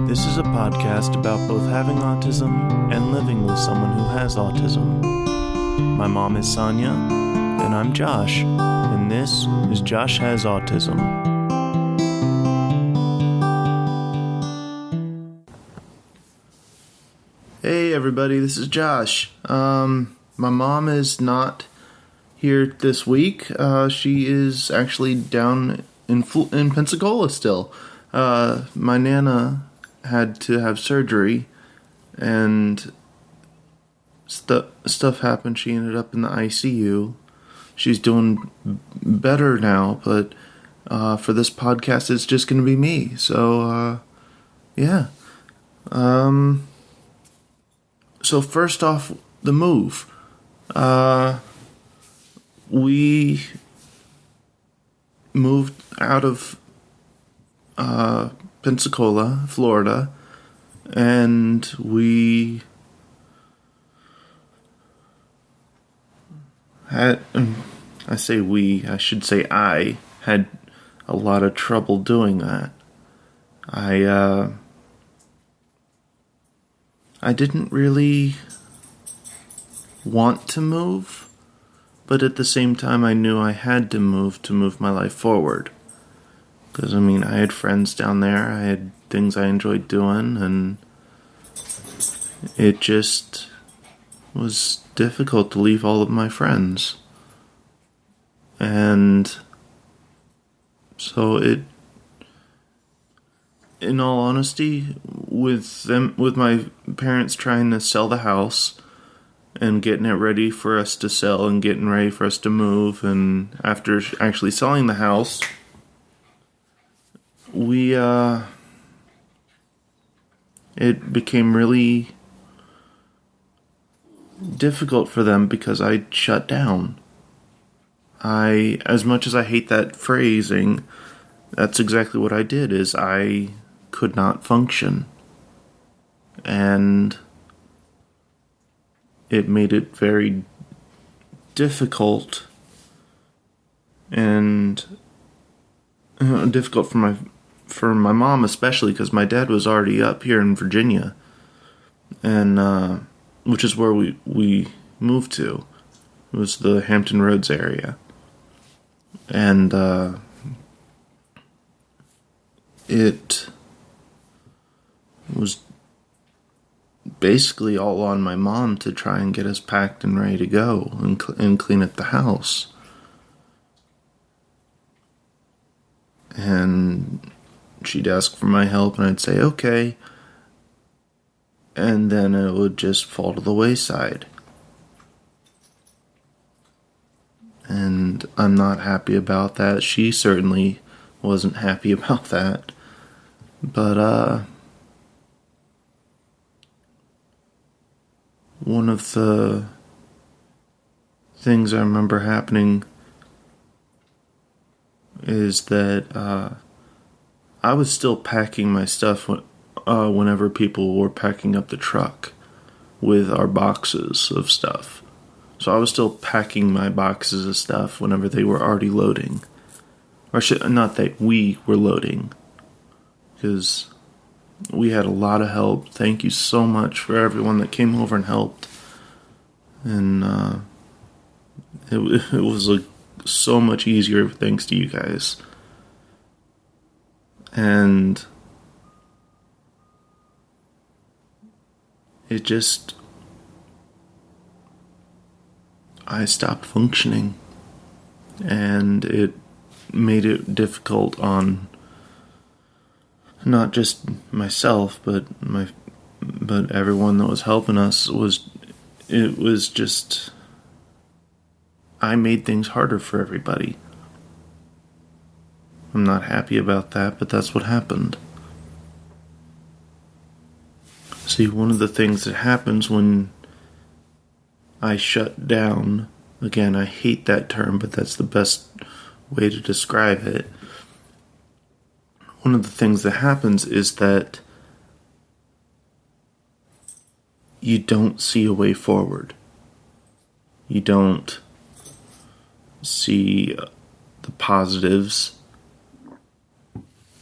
This is a podcast about both having autism and living with someone who has autism. My mom is Sonya, and I'm Josh, and this is Josh Has Autism. Hey everybody, this is Josh. My mom is not here this week. She is actually down in Pensacola still. My Nana had to have surgery, and stuff happened. She ended up in the ICU. She's doing better now, but for this podcast, it's just going to be me. So, yeah. So first off, the move. We moved out of Pensacola, Florida, and we had, I should say I had a lot of trouble doing that. I didn't really want to move, but at the same time I knew I had to move my life forward. Because, I had friends down there, I had things I enjoyed doing, and it just was difficult to leave all of my friends. And so in all honesty, with my parents trying to sell the house and getting it ready for us to sell and getting ready for us to move, and after actually selling the house, it became really difficult for them because I shut down. As much as I hate that phrasing, that's exactly what I did, is I could not function. And it made it very difficult and difficult for my mom, especially because my dad was already up here in Virginia, and which is where we moved to. It was the Hampton Roads area, and it was basically all on my mom to try and get us packed and ready to go and clean up the house. And she'd ask for my help, and I'd say, okay. And then it would just fall to the wayside. And I'm not happy about that. She certainly wasn't happy about that. But, one of the things I remember happening is that, I was still packing my stuff whenever people were packing up the truck with our boxes of stuff. So I was still packing my boxes of stuff whenever they were already loading. Not that we were loading, because we had a lot of help. Thank you so much for everyone that came over and helped. And it was so much easier thanks to you guys. And it just, I stopped functioning, and it made it difficult on not just myself, but everyone that was helping us. It was just, I made things harder for everybody. I'm not happy about that, but that's what happened. See, one of the things that happens when I shut down, again, I hate that term, but that's the best way to describe it. One of the things that happens is that you don't see a way forward. You don't see the positives.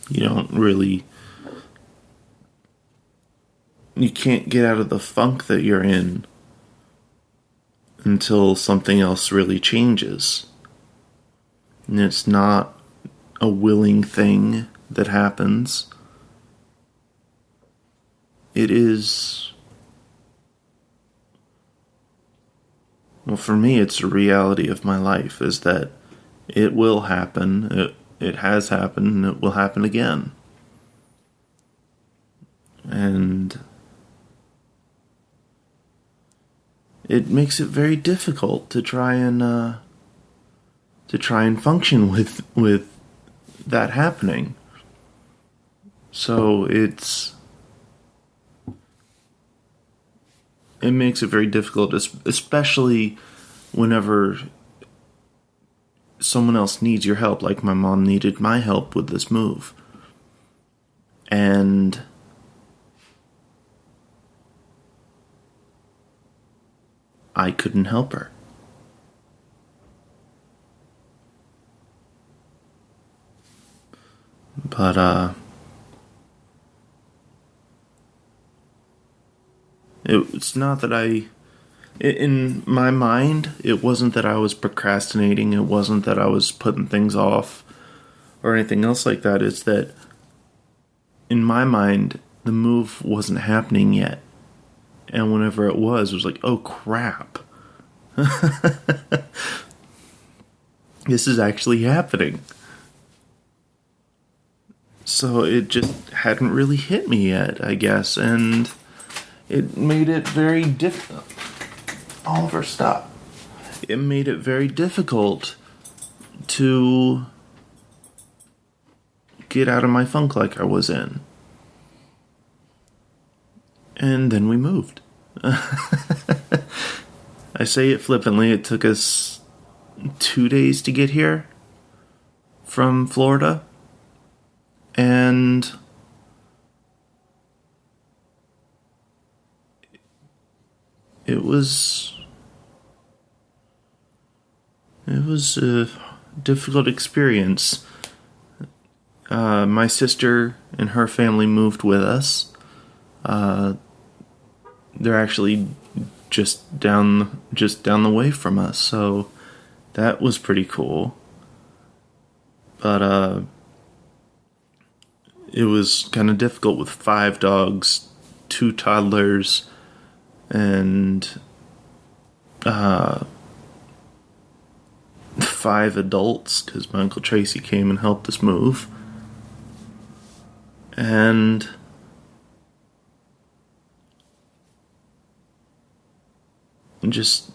You don't really you can't get out of the funk that you're in until something else really changes. And it's not a willing thing that happens. It is, well, for me, it's a reality of my life, is that it will happen, it has happened, and it will happen again. And it makes it very difficult to try and function with that happening. So it makes it very difficult, especially whenever someone else needs your help, like my mom needed my help with this move. And I couldn't help her. But, it's not that in my mind, it wasn't that I was procrastinating, it wasn't that I was putting things off, or anything else like that. It's that, in my mind, the move wasn't happening yet. And whenever it was like, oh crap. This is actually happening. So it just hadn't really hit me yet, I guess, and it made it very difficult. Oliver, stop. It made it very difficult to get out of my funk like I was in. And then we moved. I say it flippantly, it took us 2 days to get here from Florida. And it was a difficult experience. My sister and her family moved with us. They're actually just down the way from us, so that was pretty cool. But it was kind of difficult with 5 dogs, 2 toddlers, and 5 adults, because my Uncle Tracy came and helped us move. And just,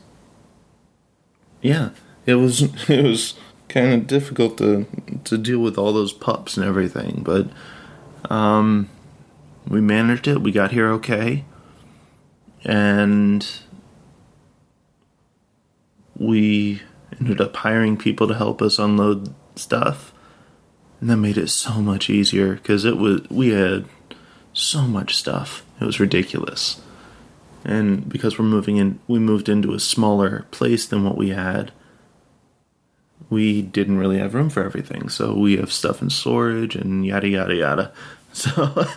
yeah, it was kind of difficult to deal with all those pups and everything, but we managed it. We got here okay, and we ended up hiring people to help us unload stuff, and that made it so much easier, because we had so much stuff. It was ridiculous. And because we moved into a smaller place than what we had, we didn't really have room for everything. So we have stuff in storage and yada yada yada. So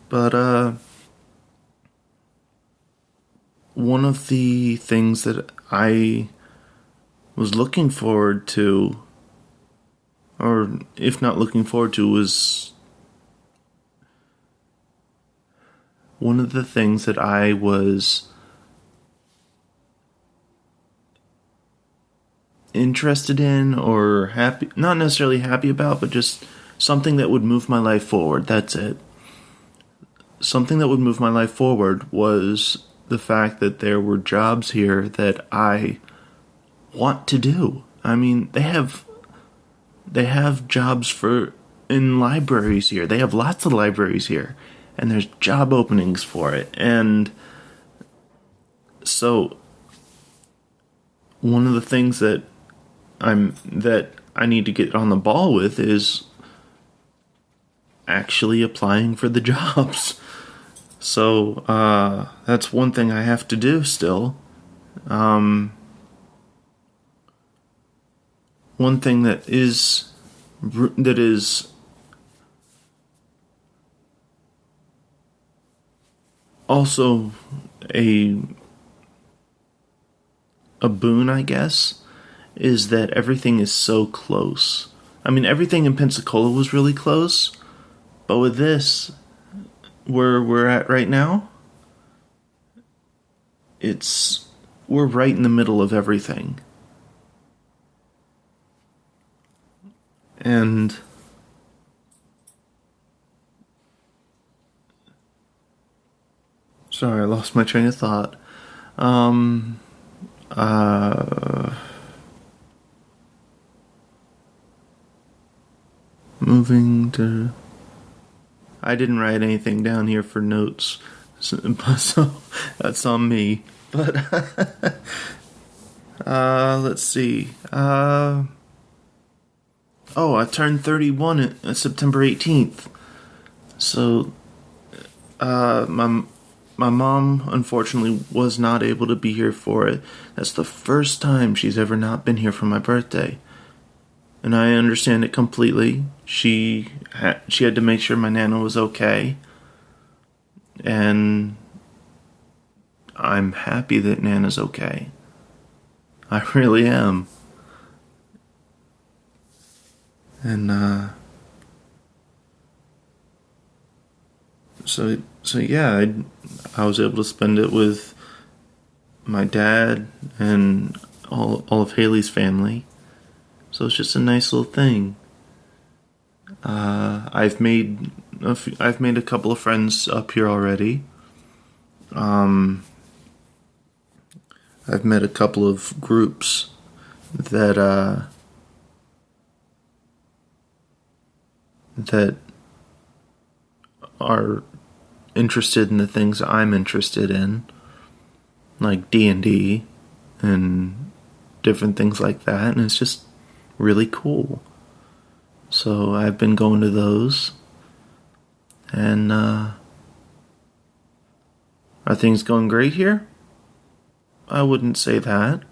but one of the things that I was looking forward to, or if not looking forward to, was one of the things that I was interested in, or happy, not necessarily happy about, but just something that would move my life forward. That's it. Something that would move my life forward was the fact that there were jobs here that I want to do. I mean, they have jobs in libraries here. They have lots of libraries here, and there's job openings for it. And so one of the things that I need to get on the ball with is actually applying for the jobs. So that's one thing I have to do still. One thing that is also a boon, I guess, is that everything is so close. I mean, everything in Pensacola was really close, but with this, where we're at right now, we're right in the middle of everything. And sorry, I lost my train of thought. Moving to... I didn't write anything down here for notes, so that's on me. But, let's see. I turned 31 on September 18th. So, my mom, unfortunately, was not able to be here for it. That's the first time she's ever not been here for my birthday. And I understand it completely. She had to make sure my Nana was okay. And I'm happy that Nana's okay. I really am. And, So yeah, I was able to spend it with my dad and all of Haley's family. So it's just a nice little thing. I've made a couple of friends up here already. I've met a couple of groups that are interested in the things I'm interested in, like D&D and different things like that, and it's just really cool. So I've been going to those, and are things going great here? I wouldn't say that.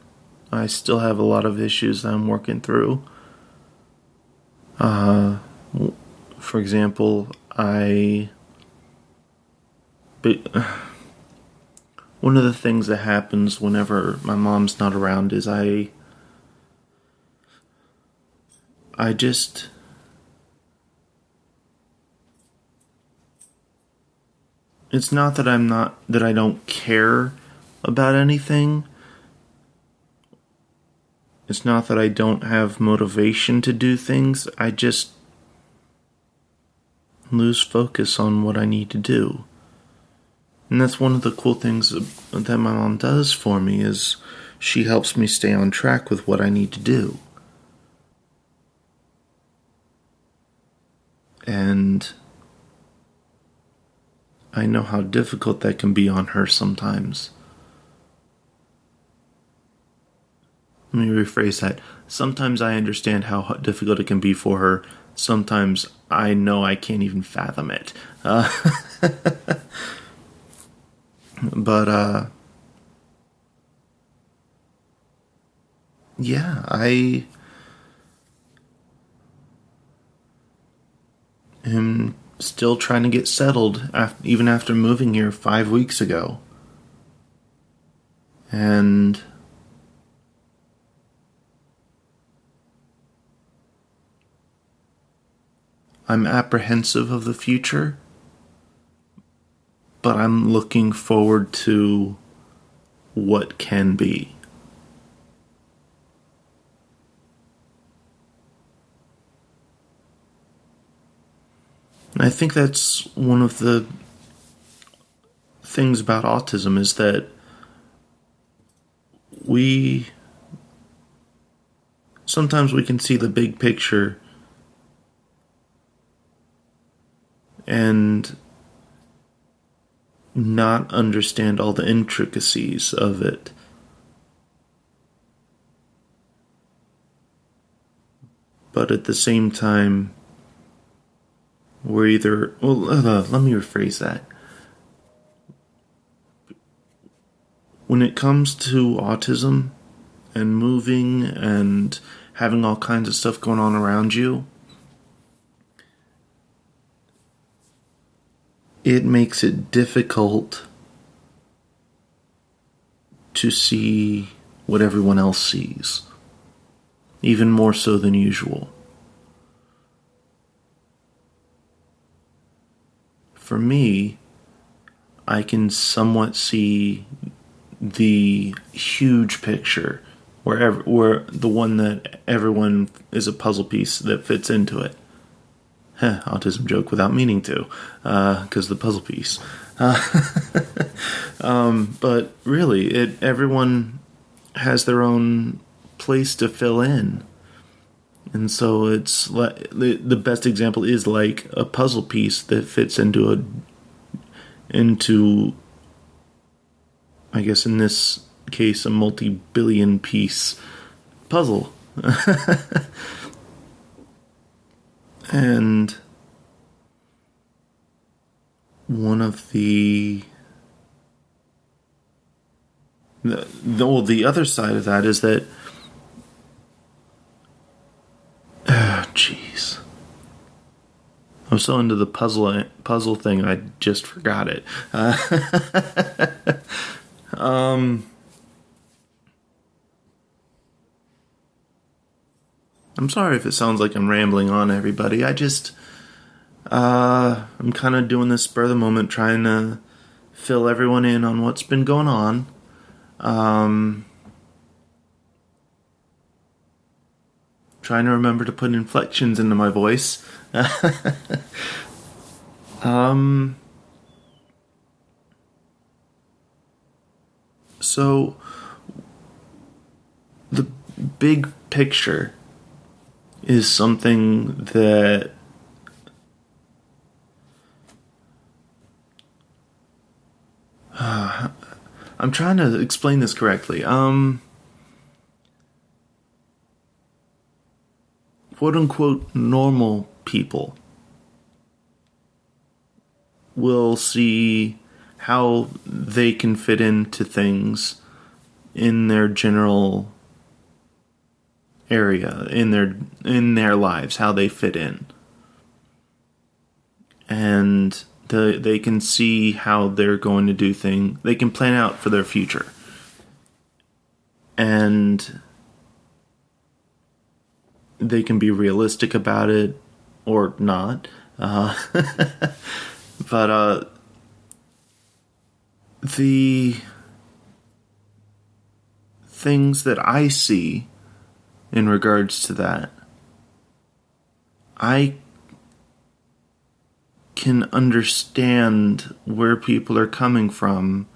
I still have a lot of issues that I'm working through. For example, one of the things that happens whenever my mom's not around is it's not that I don't care about anything. It's not that I don't have motivation to do things. I just lose focus on what I need to do. And that's one of the cool things that my mom does for me, is she helps me stay on track with what I need to do. And I know how difficult that can be on her sometimes. Let me rephrase that. Sometimes I understand how difficult it can be for her. Sometimes I know I can't even fathom it. But, yeah, I am still trying to get settled, even after moving here 5 weeks ago. And I'm apprehensive of the future, but I'm looking forward to what can be. And I think that's one of the things about autism, is that sometimes we can see the big picture and not understand all the intricacies of it. But at the same time, let me rephrase that. When it comes to autism and moving and having all kinds of stuff going on around you, it makes it difficult to see what everyone else sees, even more so than usual. For me, I can somewhat see the huge picture, where the one that everyone is a puzzle piece that fits into it. Autism joke without meaning to, because the puzzle piece. But really, everyone has their own place to fill in. And so it's like the best example is like a puzzle piece that fits into I guess in this case, a multi-billion piece puzzle. And one of the other side of that is that jeez. I'm so into the puzzle thing, I just forgot it. I'm sorry if it sounds like I'm rambling on, everybody. I'm kind of doing this spur of the moment, trying to fill everyone in on what's been going on. Trying to remember to put inflections into my voice. So, the big picture is something that I'm trying to explain this correctly. Quote unquote normal people will see how they can fit into things in their general area, in their lives, how they fit in. And they can see how they're going to do things. They can plan out for their future. And they can be realistic about it or not. But the things that I see in regards to that, I can understand where people are coming from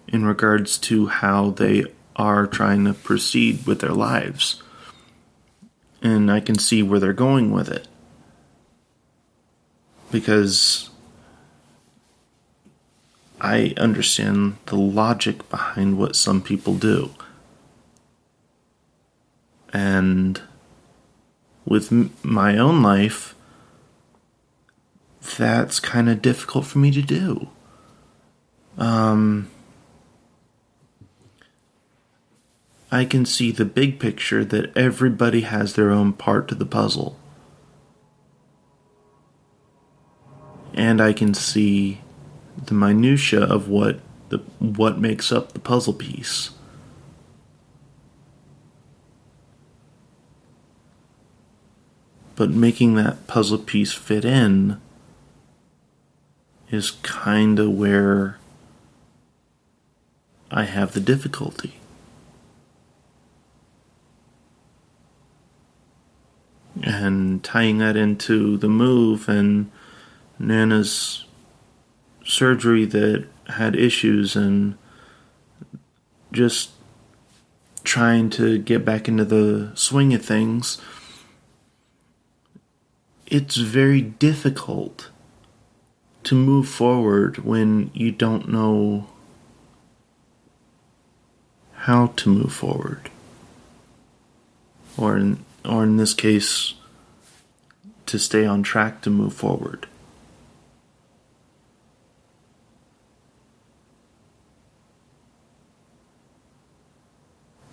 in regards to how they are trying to proceed with their lives. And I can see where they're going with it. Because I understand the logic behind what some people do. And with my own life, that's kind of difficult for me to do. I can see the big picture that everybody has their own part to the puzzle. And I can see the minutia of what makes up the puzzle piece. But making that puzzle piece fit in is kind of where I have the difficulty. And tying that into the move and Nana's surgery that had issues and just trying to get back into the swing of things, it's very difficult to move forward when you don't know how to move forward. Or in this case, to stay on track to move forward.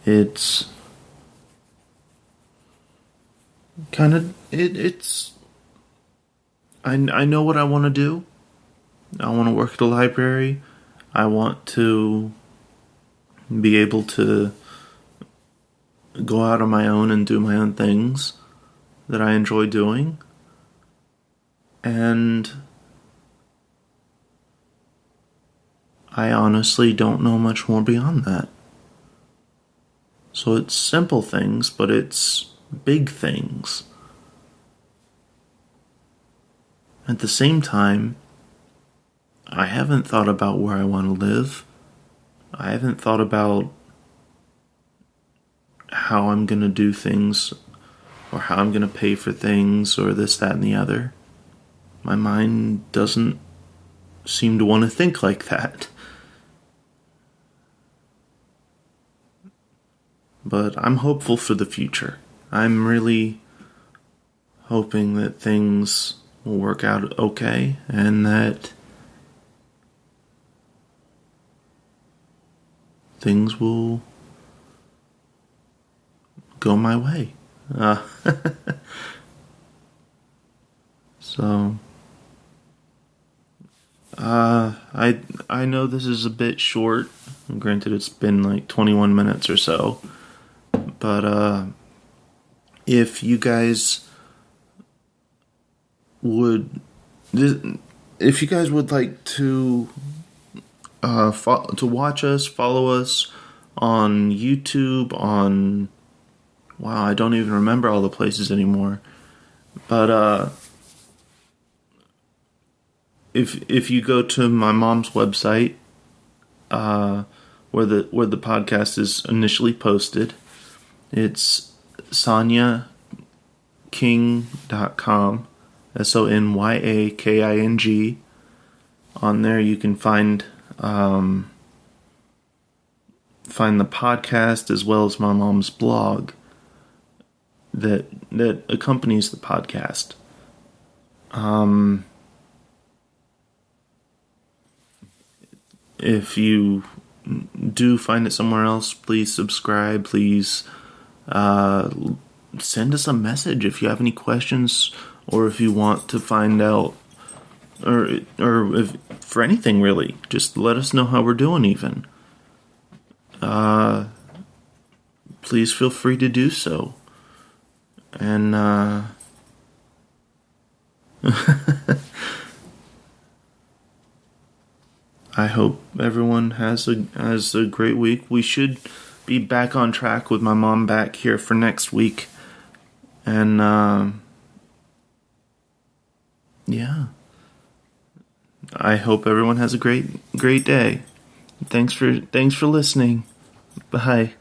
It's kind of it's I know what I want to do. I want to work at a library. I want to be able to go out on my own and do my own things that I enjoy doing. And I honestly don't know much more beyond that. So it's simple things, but it's big things. At the same time, I haven't thought about where I want to live. I haven't thought about how I'm going to do things or how I'm going to pay for things or this, that, and the other. My mind doesn't seem to want to think like that. But I'm hopeful for the future. I'm really hoping that things will work out okay and that things will go my way. So, I know this is a bit short. Granted, it's been like 21 minutes or so. But if you guys would like to to watch us, follow us on YouTube, on I don't even remember all the places anymore. But if you go to my mom's website, where the podcast is initially posted, it's sonyaking.com, SONYAKING. On there you can find the podcast as well as my mom's blog that accompanies the podcast. If you do find it somewhere else, please subscribe. Please send us a message if you have any questions or if you want to find out or if for anything really. Just let us know how we're doing even. Please feel free to do so. And I hope everyone has a great week. We should be back on track with my mom back here for next week. And yeah. I hope everyone has a great day. Thanks for listening. Bye.